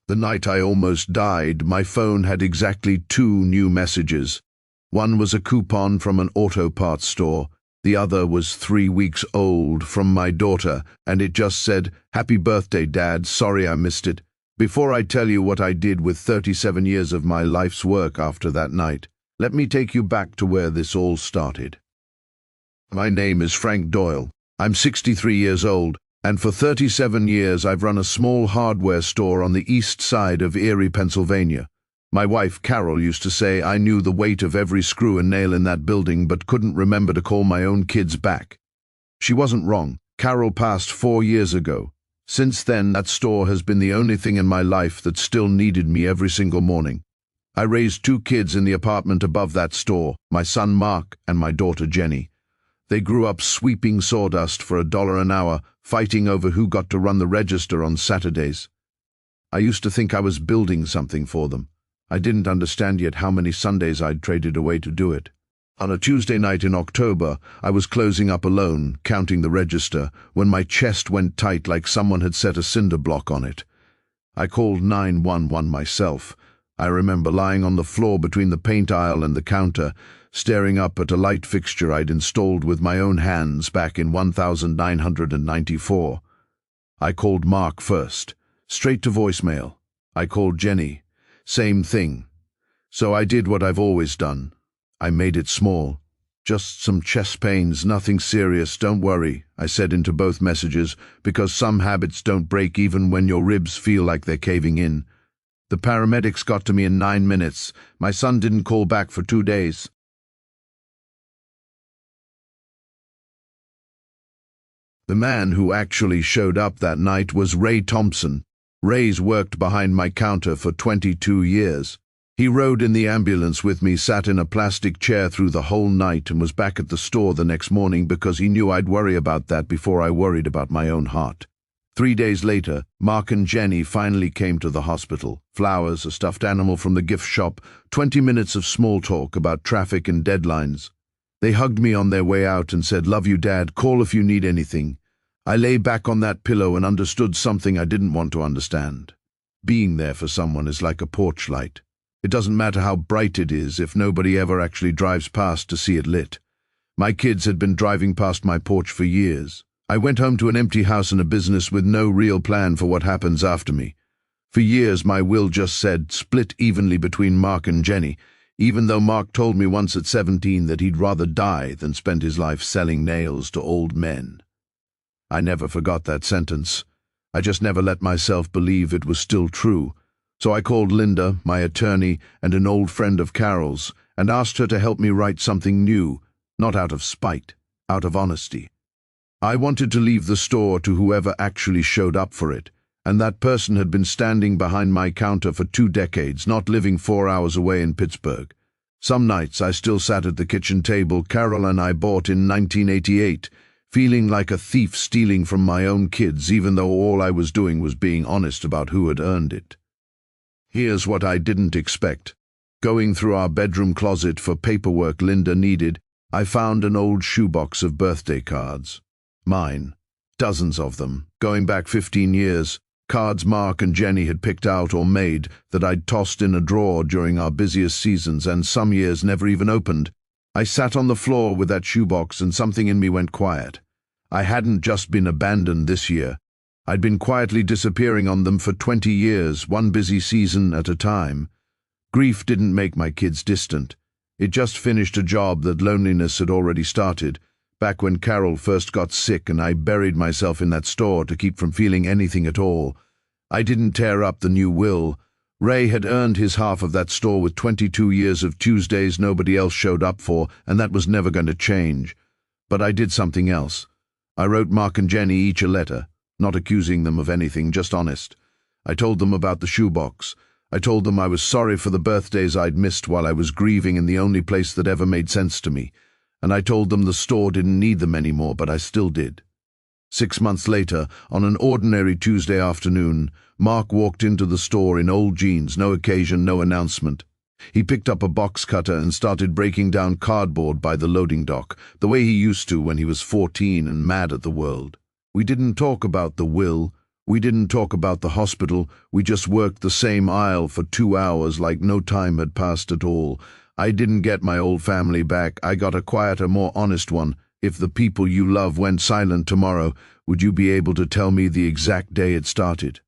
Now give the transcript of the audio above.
The night I almost died, my phone had exactly 2 new messages. One was a coupon from an auto parts store. The other was 3 weeks old from my daughter, and it just said, "Happy birthday, Dad. Sorry I missed it." Before I tell you what I did with 37 years of my life's work after that night, let me take you back to where this all started. My name is Frank Doyle. I'm 63 years old, and for 37 years I've run a small hardware store on the east side of Erie, Pennsylvania. My wife, Carol, used to say I knew the weight of every screw and nail in that building but couldn't remember to call my own kids back. She wasn't wrong. Carol passed 4 years ago. Since then, that store has been the only thing in my life that still needed me every single morning. I raised 2 kids in the apartment above that store, my son Mark and my daughter Jenny. They grew up sweeping sawdust for $1 an hour, fighting over who got to run the register on Saturdays. I used to think I was building something for them. I didn't understand yet how many Sundays I'd traded away to do it. On a Tuesday night in October, I was closing up alone, counting the register, when my chest went tight like someone had set a cinder block on it. I called 911 myself. I remember lying on the floor between the paint aisle and the counter, staring up at a light fixture I'd installed with my own hands back in 1994. I called Mark first, straight to voicemail. I called Jenny. Same thing. So I did what I've always done. I made it small. "Just some chest pains, nothing serious, don't worry," I said into both messages, because some habits don't break even when your ribs feel like they're caving in. The paramedics got to me in 9 minutes. My son didn't call back for 2 days. The man who actually showed up that night was Ray Thompson. Ray's worked behind my counter for 22 years. He rode in the ambulance with me, sat in a plastic chair through the whole night, and was back at the store the next morning because he knew I'd worry about that before I worried about my own heart. 3 days later, Mark and Jenny finally came to the hospital. Flowers, a stuffed animal from the gift shop, 20 minutes of small talk about traffic and deadlines. They hugged me on their way out and said, "Love you, Dad. Call if you need anything." I lay back on that pillow and understood something I didn't want to understand. Being there for someone is like a porch light. It doesn't matter how bright it is if nobody ever actually drives past to see it lit. My kids had been driving past my porch for years. I went home to an empty house and a business with no real plan for what happens after me. For years my will just said, split evenly between Mark and Jenny, even though Mark told me once at 17 that he'd rather die than spend his life selling nails to old men. I never forgot that sentence. I just never let myself believe it was still true. So I called Linda, my attorney, and an old friend of Carol's, and asked her to help me write something new, not out of spite, out of honesty. I wanted to leave the store to whoever actually showed up for it, and that person had been standing behind my counter for 2 decades, not living 4 hours away in Pittsburgh. Some nights I still sat at the kitchen table Carol and I bought in 1988, feeling like a thief stealing from my own kids, even though all I was doing was being honest about who had earned it. Here's what I didn't expect. Going through our bedroom closet for paperwork Linda needed, I found an old shoebox of birthday cards. Mine. Dozens of them, going back 15 years. Cards Mark and Jenny had picked out or made that I'd tossed in a drawer during our busiest seasons and some years never even opened. I sat on the floor with that shoebox and something in me went quiet. I hadn't just been abandoned this year. I'd been quietly disappearing on them for 20 years, one busy season at a time. Grief didn't make my kids distant. It just finished a job that loneliness had already started, back when Carol first got sick and I buried myself in that store to keep from feeling anything at all. I didn't tear up the new will. Ray had earned his half of that store with 22 years of Tuesdays nobody else showed up for, and that was never going to change. But I did something else. I wrote Mark and Jenny each a letter, not accusing them of anything, just honest. I told them about the shoebox. I told them I was sorry for the birthdays I'd missed while I was grieving in the only place that ever made sense to me. And I told them the store didn't need them anymore, but I still did. 6 months later, on an ordinary Tuesday afternoon, Mark walked into the store in old jeans, no occasion, no announcement. He picked up a box cutter and started breaking down cardboard by the loading dock, the way he used to when he was 14 and mad at the world. We didn't talk about the will We didn't talk about the hospital. We just worked the same aisle for 2 hours like no time had passed at all. I didn't get my old family back. I got a quieter, more honest one. If the people you love went silent tomorrow, would you be able to tell me the exact day it started?